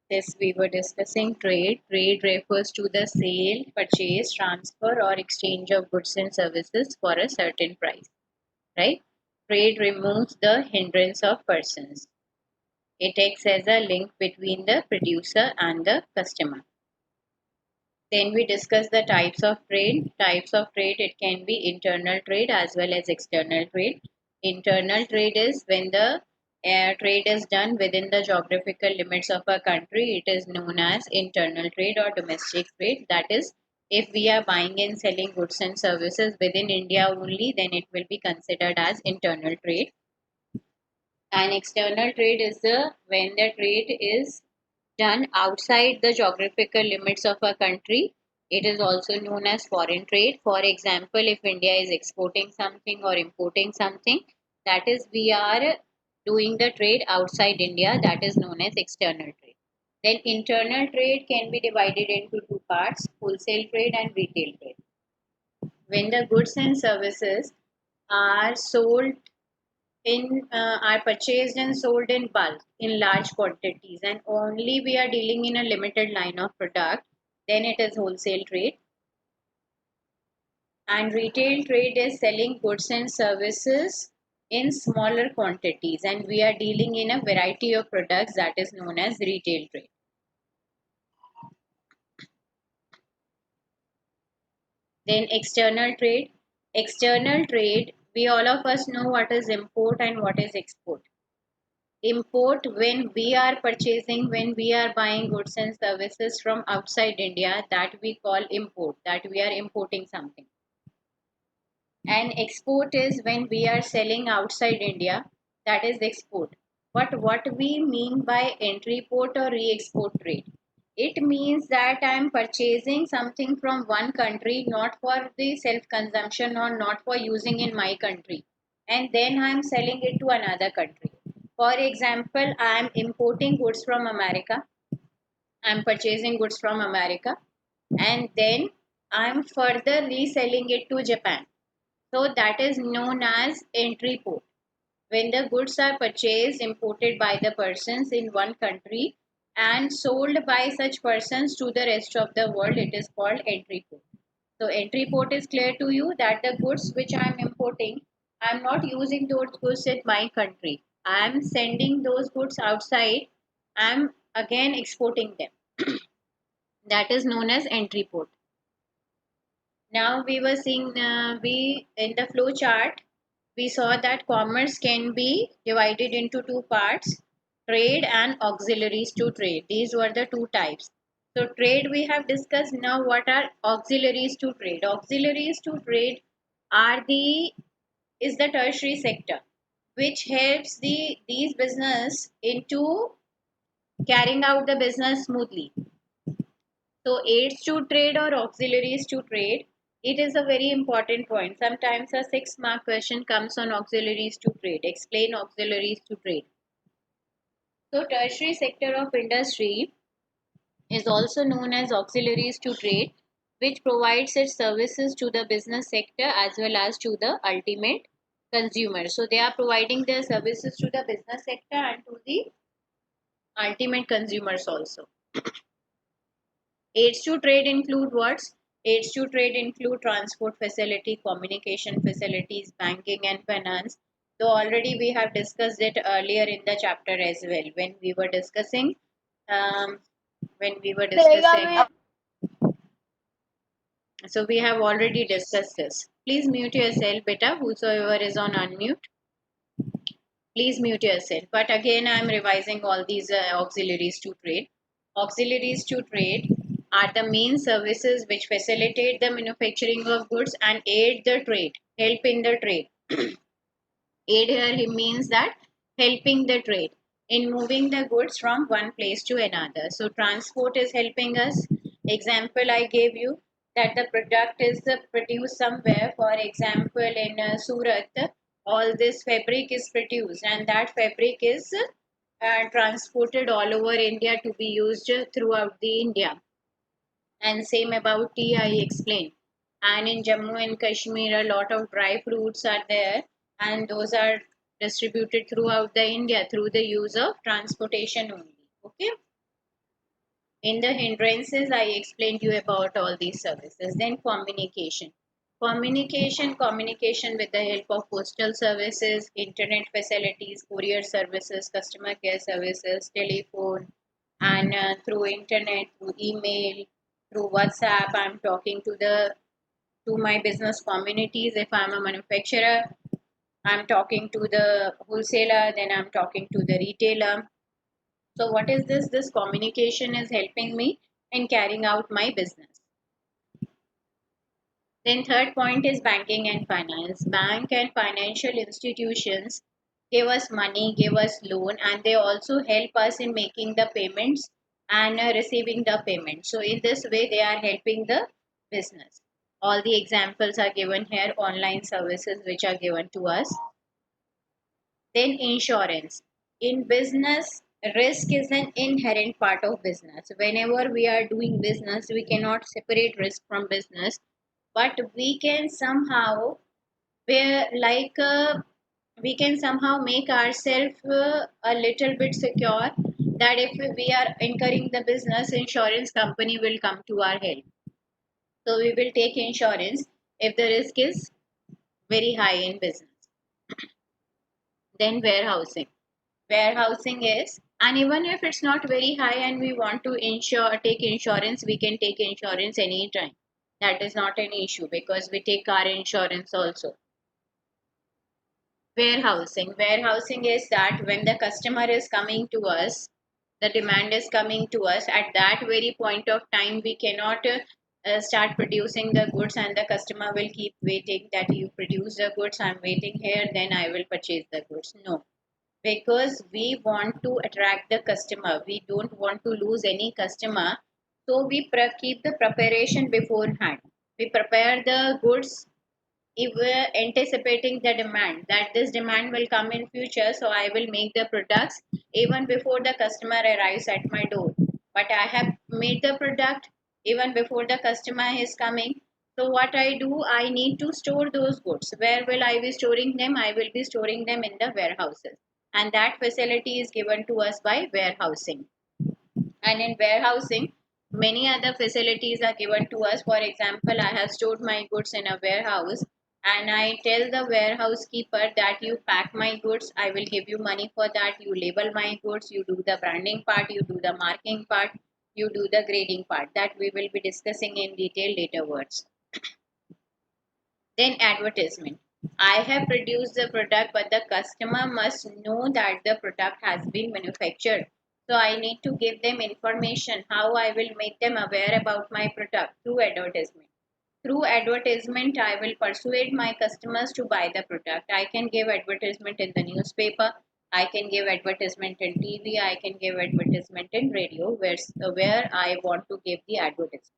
This we were discussing trade. Trade refers to the sale, purchase, transfer, or exchange of goods and services for a certain price, right? Trade removes the hindrance of persons. It acts as a link between the producer and the customer. Then we discuss the types of trade. Types of trade, it can be internal trade as well as external trade. Internal trade is when the trade is done within the geographical limits of a country. It is known as internal trade or domestic trade. That is, if we are buying and selling goods and services within India only, then it will be considered as internal trade. And external trade is the when the trade is done outside the geographical limits of a country. It is also known as foreign trade. For example, if India is exporting something or importing something, that is, we are doing the trade outside India, that is known as external trade. Then, internal trade can be divided into two parts: wholesale trade and retail trade. When the goods and services are sold are purchased and sold in bulk in large quantities, and only we are dealing in a limited line of product, then it is wholesale trade. And retail trade is selling goods and services in smaller quantities, and we are dealing in a variety of products, that is known as retail trade. Then external trade, we all of us know what is import and what is export. Import, when we are purchasing, when we are buying goods and services from outside India, that we call import, that we are importing something. And export is when we are selling outside India, that is export. But what we mean by entry port or re-export trade, it means that I am purchasing something from one country not for the self consumption or not for using in my country, and then I am selling it to another country. For example, I am importing goods from America, I am purchasing goods from America, and then I am further reselling it to Japan. So that is known as entry port. When the goods are purchased, imported by the persons in one country and sold by such persons to the rest of the world, it is called entry port. So entry port is clear to you that the goods which I am importing, I am not using those goods in my country. I am sending those goods outside. I am again exporting them. That is known as entry port. Now we were seeing we in the flow chart we saw that commerce can be divided into two parts: trade and auxiliaries to trade. These were the two types. So trade we have discussed. Now what are auxiliaries to trade? Auxiliaries to trade are the is the tertiary sector which helps these business into carrying out the business smoothly. So aids to trade or auxiliaries to trade, it is a very important point. Sometimes a 6 mark question comes on auxiliaries to trade. Explain auxiliaries to trade. So tertiary sector of industry is also known as auxiliaries to trade, which provides its services to the business sector as well as to the ultimate consumer. So they are providing their services to the business sector and to the ultimate consumers also. Aids to trade include what? Aids to trade include transport facility, communication facilities, banking and finance. Though already we have discussed it earlier in the chapter as well um, when we were discussing. So we have already discussed this. Please mute yourself, beta. Whosoever is on unmute, please mute yourself. But again, I am revising all these auxiliaries to trade. Auxiliaries to trade are the main services which facilitate the manufacturing of goods and aid the trade, help in the trade. Aid here means that helping the trade in moving the goods from one place to another. So transport is helping us. Example I gave you that the product is produced somewhere. For example, in Surat, all this fabric is produced, and that fabric is transported all over India to be used throughout the India. And same about tea I explained. And in Jammu and Kashmir, a lot of dry fruits are there, and those are distributed throughout the India through the use of transportation only. Okay. In the hindrances, I explained you about all these services. Then communication. Communication with the help of postal services, internet facilities, courier services, customer care services, telephone, and through internet, through email, through WhatsApp. I'm talking to my business communities. If I'm a manufacturer, I'm talking to the wholesaler, then I'm talking to the retailer. So, what is this? This communication is helping me in carrying out my business. Then, third point is banking and finance. Bank and financial institutions give us money, give us loan, and they also help us in making the payments and receiving the payment. So, in this way, they are helping the business. All the examples are given here, online services which are given to us. Then insurance. In business, risk is an inherent part of business. Whenever we are doing business, we cannot separate risk from business, but we can somehow where like we can somehow make ourselves a little bit secure that if we are incurring the business, insurance company will come to our help. So we will take insurance if the risk is very high in business. Then warehousing is, and even if it's not very high and we want to insure take insurance, we can take insurance anytime. That is not an issue because we take car insurance also. Warehousing is that when the customer is coming to us, the demand is coming to us, at that very point of time we cannot start producing the goods and the customer will keep waiting that you produce the goods, I'm waiting here, then I will purchase the goods. No, because we want to attract the customer, we don't want to lose any customer. So we keep the preparation beforehand. We prepare the goods if we're anticipating the demand that this demand will come in future, so I will make the products even before the customer arrives at my door. But I have made the product even before the customer is coming. So what I do, I need to store those goods. Where will I be storing them? I will be storing them in the warehouses, and that facility is given to us by warehousing. And in warehousing, many other facilities are given to us. For example, I have stored my goods in a warehouse and I tell the warehouse keeper that you pack my goods, I will give you money for that. You label my goods, you do the branding part, you do the marking part, you do the grading part. That we will be discussing in detail later words. Then advertisement. I have produced the product, but the customer must know that the product has been manufactured. So I need to give them information how I will make them aware about my product through advertisement. Through advertisement, I will persuade my customers to buy the product. I can give advertisement in the newspaper. I can give advertisement in TV. I can give advertisement in radio where I want to give the advertisement.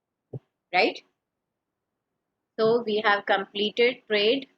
Right? So we have completed trade,